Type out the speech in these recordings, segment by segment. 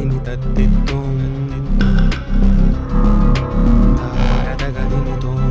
தகதிமி தத்தித்தோம் தாரதகதிமி தோம்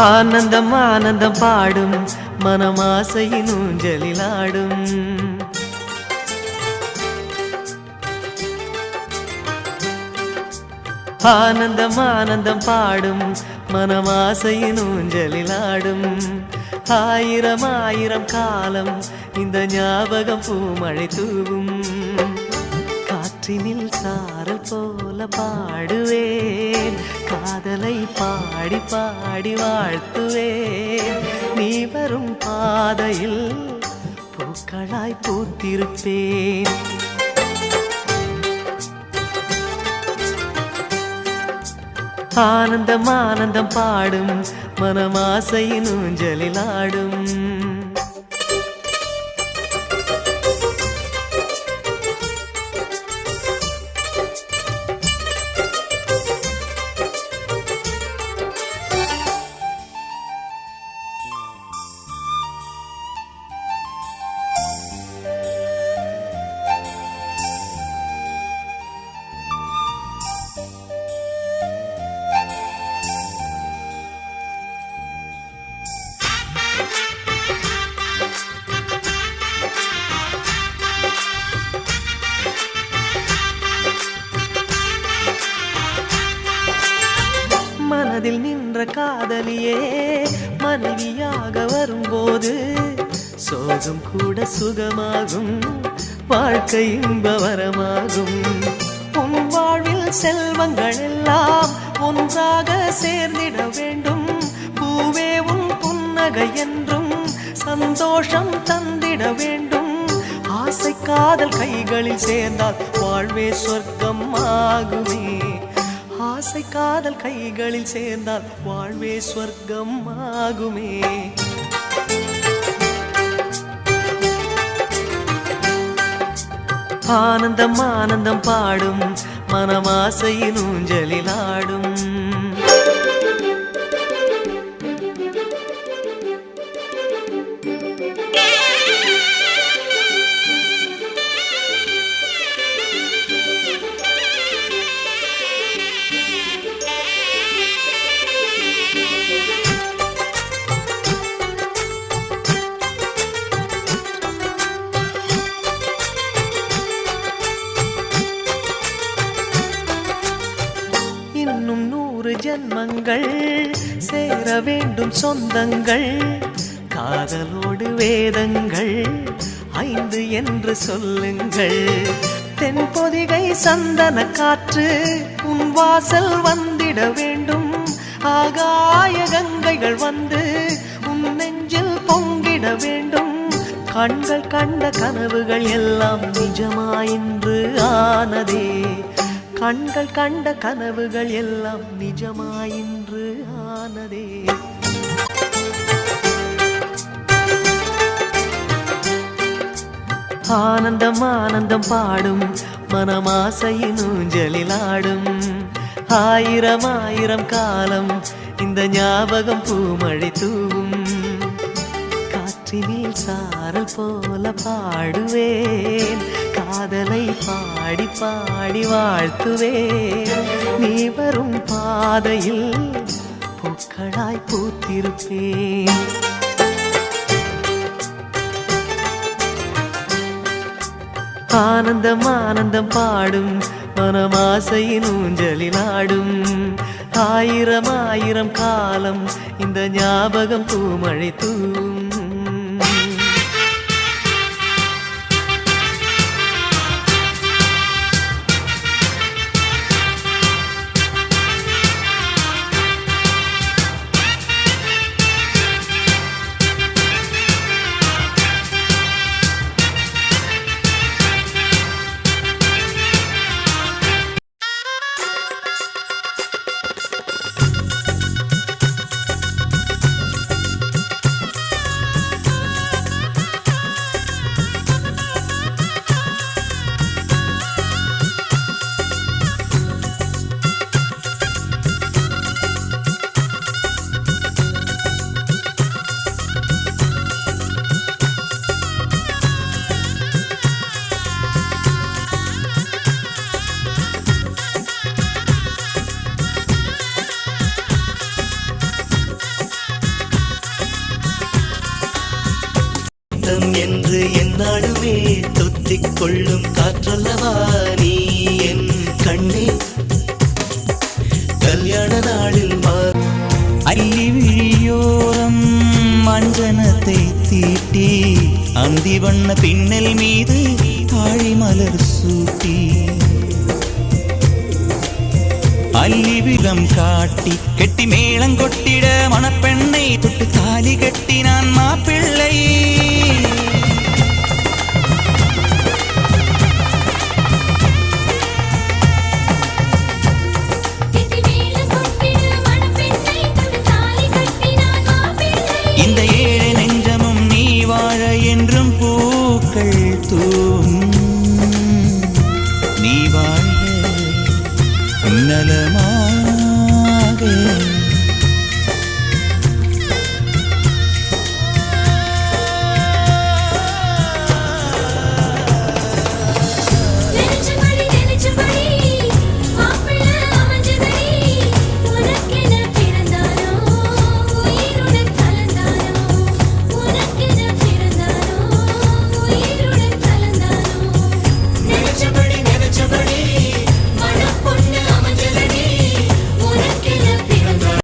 ஆனந்தம் ஆனந்தம் பாடும் மனமாசையின் ஊஞ்சலிலாடும் ஆனந்தம் ஆனந்தம் பாடும் மனமாசையின் ஊஞ்சலிலாடும் ஆயிரம் ஆயிரம் காலம் இந்த ஞாபகம் பூமழை தூவும் காற்றினில் சாரல் போல பாடுவேன் காதலை பாடி பாடி வாழ்த்துவேன் நீ வரும் பாதையில் பூக்களாய் பூத்திருப்பேன் ஆனந்தம் ஆனந்தம் பாடும் மனமாசையின் ஊஞ்சலில் ஆடும் மனதில் நின்ற காதலியே மனைவியாக வரும்போது சோகம் கூட சுகமாகும் வாழ்க்கை இன்பவரமாகும் உன் வாழ்வில் செல்வங்கள் எல்லாம் ஒன்றாக சேர்ந்திட வேண்டும் பூவே உன் புன்னகை என்றும் சந்தோஷம் தந்திட வேண்டும் ஆசை காதல் கைகளில் சேர்ந்தால் வாழ்வே சொர்க்கம் ஆகுமே ஆசை காதல் கைகளில் சேர்ந்தால் வாழ்வே சொர்க்கம் ஆகுமே ஆனந்தம் ஆனந்தம் பாடும் மனமாசையின் ஊஞ்சலில் ஆடும் இன்னும் 100 ஜன்மங்கள் சேர வேண்டும் சொந்தங்கள் காதலோடு வேதங்கள் 5 என்று சொல்லுங்கள் தென்பொதிகை சந்தன காற்று உன் வாசல் வந்திட வேண்டும் ஆகாய கங்கைகள் வந்து உன் நெஞ்சில் பொங்கிட வேண்டும் கண்கள் கண்ட கனவுகள் எல்லாம் நிஜமாயின்று ஆனதே கண்கள் கண்ட கனவுகள் எல்லாம் நிஜமாயின்று ஆனதே ஆனந்தம் ஆனந்தம் பாடும் மனமாசையின் ஊஞ்சலில் ஆடும் ஆயிரம் ஆயிரம் காலம் இந்த ஞாபகம் பூமழை தூவும் காற்றினில் சாரல் போல பாடுவேன் காதலை பாடி பாடி வாழ்த்துவேன் நீ வரும் பாதையில் பூக்களாய் பூத்திருப்பேன் ஆனந்தம் ஆனந்தம் பாடும் மனமாசையின் ஊஞ்சலில் ஆடும் ஆயிரம் ஆயிரம் காலம் இந்த ஞாபகம் பூமழை தூவும் உள்ளம் என்று என்னாலுமே தொத்திக் கொள்ளும் காற்றல்லவா நீ என் கண்ணே கல்யாண நாளில் அள்ளி விழியோரம் மஞ்சனத்தை தீட்டி அந்தி வண்ண பின்னல் மீது தாழி மலர் சூட்டி அள்ளி விலம் காட்டி கெட்டி மேளங்கொட்டிட மணப்பெண்ணை தொட்டு தாலி கட்டினான் மாப்பிள்ளை